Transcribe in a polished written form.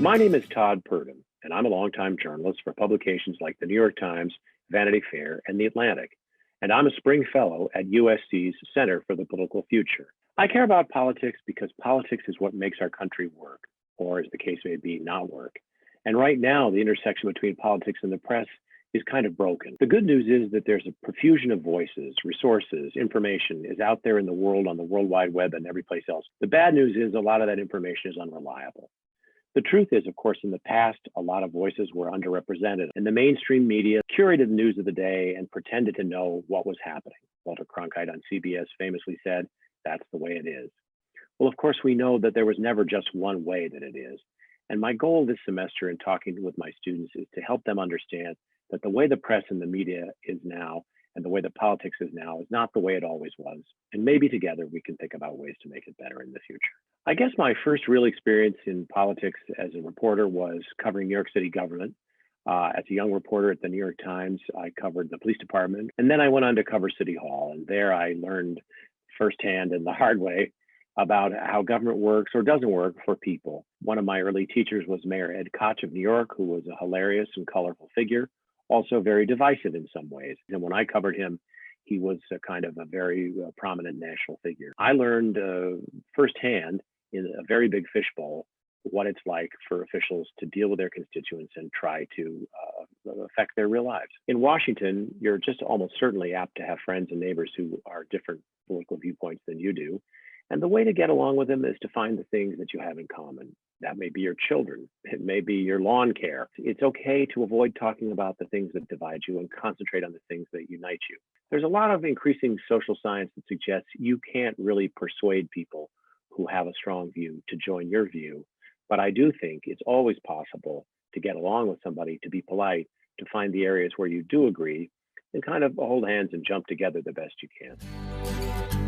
My name is Todd Purdum, and I'm a longtime journalist for publications like the New York Times, Vanity Fair, and The Atlantic. And I'm a spring fellow at USC's Center for the Political Future. I care about politics because politics is what makes our country work, or as the case may be, not work. And right now, the intersection between politics and the press is kind of broken. The good news is that there's a profusion of voices, resources, information is out there in the world on the World Wide Web and every place else. The bad news is a lot of that information is unreliable. The truth is, of course, in the past, a lot of voices were underrepresented, and the mainstream media curated the news of the day and pretended to know what was happening. Walter Cronkite on CBS famously said, "That's the way it is." Well, of course, we know that there was never just one way that it is. And my goal this semester in talking with my students is to help them understand that the way the press and the media is now and the way that politics is now is not the way it always was. And maybe together we can think about ways to make it better in the future. I guess my first real experience in politics as a reporter was covering New York City government. As a young reporter at the New York Times, I covered the police department, and then I went on to cover City Hall. And there I learned firsthand and the hard way about how government works or doesn't work for people. One of my early teachers was Mayor Ed Koch of New York, who was a hilarious and colorful figure, also very divisive in some ways. And when I covered him, he was a kind of a very prominent national figure. I learned firsthand in a very big fishbowl what it's like for officials to deal with their constituents and try to affect their real lives. In Washington, you're just almost certainly apt to have friends and neighbors who are different political viewpoints than you do. And the way to get along with them is to find the things that you have in common. That may be your children. It may be your lawn care. It's okay to avoid talking about the things that divide you and concentrate on the things that unite you. There's a lot of increasing social science that suggests you can't really persuade people who have a strong view to join your view. But I do think it's always possible to get along with somebody, to be polite, to find the areas where you do agree, and kind of hold hands and jump together the best you can.